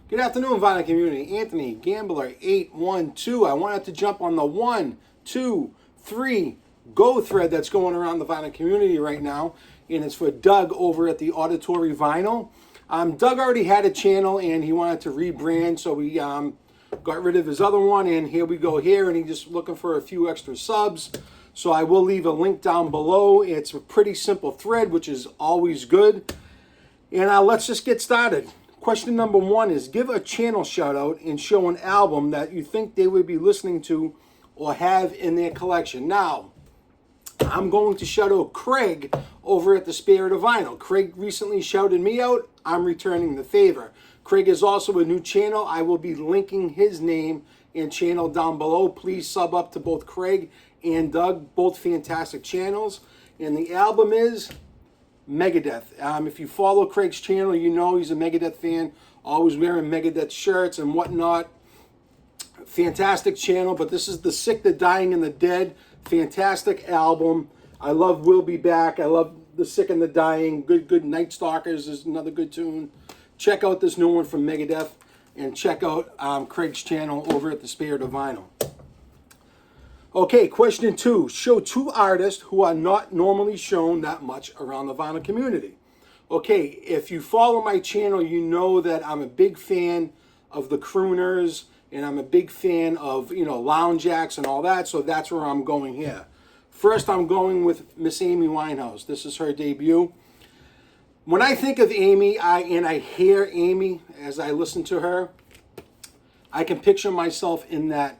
Good afternoon, Vinyl community. Anthony Gambler 812. I wanted to jump on the 1, 2, 3 go thread that's going around the vinyl community right now, and it's for Doug over at the Auditory Vinyl. Doug already had a channel and he wanted to rebrand, so we got rid of his other one, and here we go here, and he's just looking for a few extra subs. So I will leave a link down below. It's a pretty simple thread, which is always good. And let's just get started. Question number 1 is give a channel shout out and show an album that you think they would be listening to or have in their collection. Now, I'm going to shout out Craig over at the Spirit of Vinyl. Craig recently shouted me out. I'm returning the favor. Craig is also a new channel. I will be linking his name and channel down below. Please sub up to both Craig and Doug, both fantastic channels. And the album is Megadeth. If you follow Craig's channel, you know he's a Megadeth fan, always wearing Megadeth shirts and whatnot. Fantastic channel, but this is The Sick, the Dying, and the Dead. Fantastic album. I love We'll Be Back. I love The Sick and the Dying. Good Night Stalkers is another good tune. Check out this new one from Megadeth, and check out Craig's channel over at the Spirit of Vinyl. Okay, question 2. Show 2 artists who are not normally shown that much around the vinyl community. Okay, if you follow my channel, you know that I'm a big fan of the crooners, and I'm a big fan of, lounge acts and all that, so that's where I'm going here. First, I'm going with Miss Amy Winehouse. This is her debut. When I think of Amy, I hear Amy as I listen to her, I can picture myself in that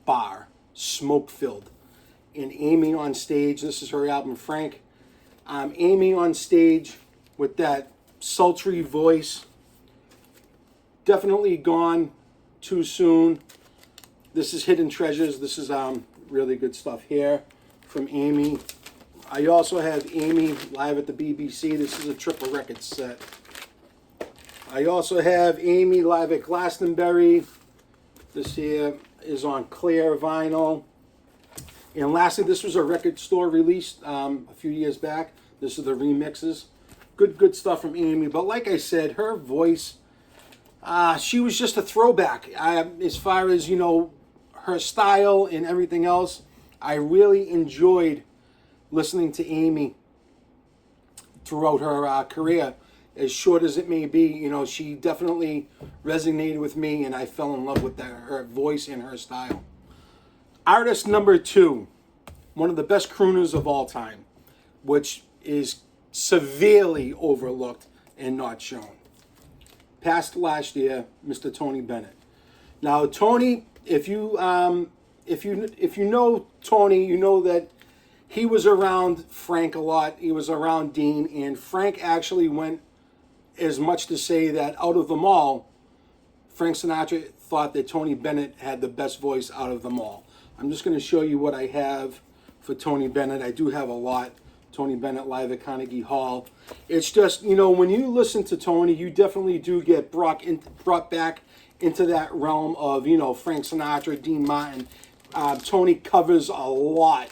bar, smoke-filled, and Amy on stage. This is her album, Frank. Amy on stage with that sultry voice. Definitely gone too soon. This is Hidden Treasures. This is really good stuff here from Amy. I also have Amy live at the BBC. This is a triple record set. I also have Amy live at Glastonbury. This here is on clear vinyl. And lastly, this was a record store release a few years back. This is the remixes. Good stuff from Amy. But like I said, her voice, she was just a throwback. As far as, her style and everything else, I really enjoyed listening to Amy throughout her career. As short as it may be, she definitely resonated with me, and I fell in love with her voice and her style. Artist number 2, one of the best crooners of all time, which is severely overlooked and not shown. Passed last year, Mr. Tony Bennett. Now, Tony, if you know Tony, you know that he was around Frank a lot. He was around Dean, and Frank actually went as much to say that out of them all, Frank Sinatra thought that Tony Bennett had the best voice out of them all. I'm just going to show you what I have for Tony Bennett. I do have a lot. Tony Bennett live at Carnegie Hall. It's just, when you listen to Tony, you definitely do get brought back into that realm of, Frank Sinatra, Dean Martin. Tony covers a lot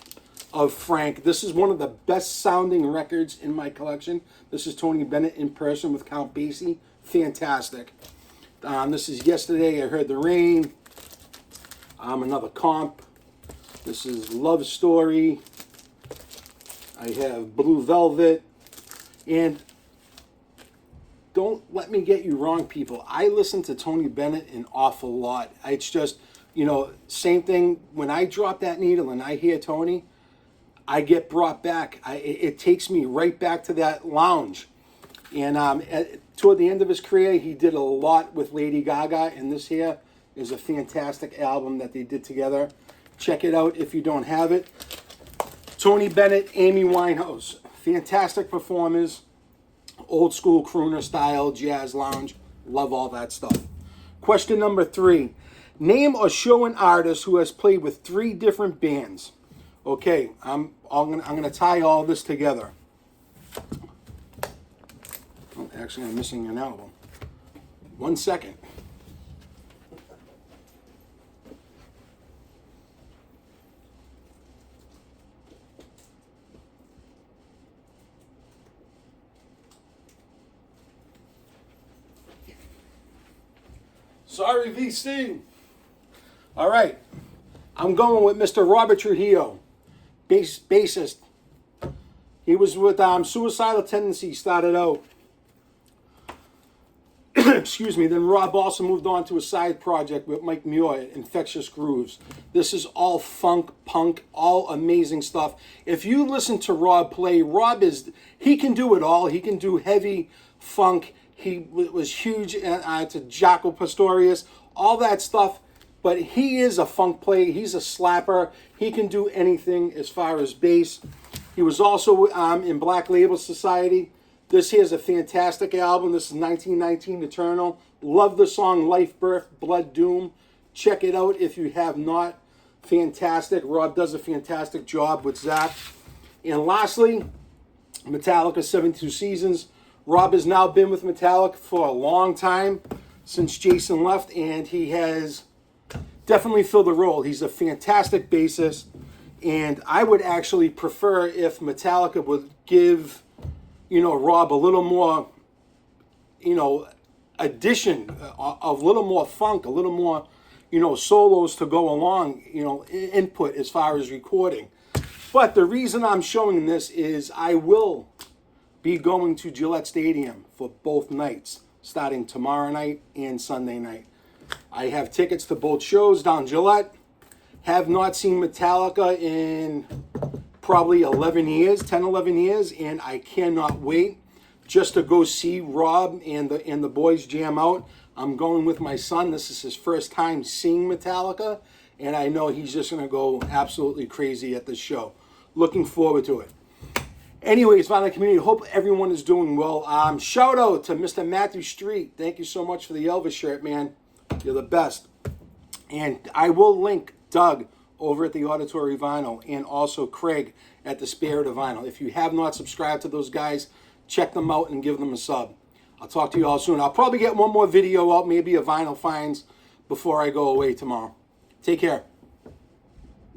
of Frank. This is one of the best sounding records in my collection. This is Tony Bennett in person with Count Basie. Fantastic. This is Yesterday I Heard the Rain. Another comp. This is Love Story. I have Blue Velvet. And don't let me get you wrong, people. I listen to Tony Bennett an awful lot. It's just, same thing. When I drop that needle and I hear Tony, I get brought back. It takes me right back to that lounge. And toward the end of his career, he did a lot with Lady Gaga, and this here is a fantastic album that they did together. Check it out if you don't have it. Tony Bennett, Amy Winehouse. Fantastic performers. Old school crooner style, jazz lounge. Love all that stuff. Question number 3. Name or show an artist who has played with 3 different bands. Okay, I'm gonna tie all this together. Oh, actually, I'm missing an album. 1 second. Sorry, VC. All right. I'm going with Mr. Robert Trujillo, bassist. He was with Suicidal Tendencies, started out. Excuse me. Then Rob also moved on to a side project with Mike Muir, Infectious Grooves. This is all funk, punk, all amazing stuff. If you listen to Rob play, he can do it all. He can do heavy funk. He was huge to Jaco Pastorius, all that stuff. But he is a funk player. He's a slapper. He can do anything as far as bass. He was also in Black Label Society. This here is a fantastic album. This is 1919 Eternal. Love the song Life, Birth, Blood, Doom. Check it out if you have not. Fantastic. Rob does a fantastic job with Zach. And lastly, Metallica 72 Seasons. Rob has now been with Metallica for a long time, since Jason left, and he has definitely filled the role. He's a fantastic bassist, and I would actually prefer if Metallica would give, Rob a little more, addition, a little more funk, a little more, solos to go along, input as far as recording. But the reason I'm showing this is I will be going to Gillette Stadium for both nights, starting tomorrow night and Sunday night. I have tickets to both shows down Gillette. Have not seen Metallica in probably 11 years, 10, 11 years, and I cannot wait just to go see Rob and the boys jam out. I'm going with my son. This is his first time seeing Metallica, and I know he's just going to go absolutely crazy at this show. Looking forward to it. Anyways, Vinyl community, hope everyone is doing well. Shout out to Mr. Matthew Street. Thank you so much for the Elvis shirt, man. You're the best. And I will link Doug over at the Auditory Vinyl and also Craig at the Spirit of Vinyl. If you have not subscribed to those guys, check them out and give them a sub. I'll talk to you all soon. I'll probably get one more video out, maybe a Vinyl Finds, before I go away tomorrow. Take care.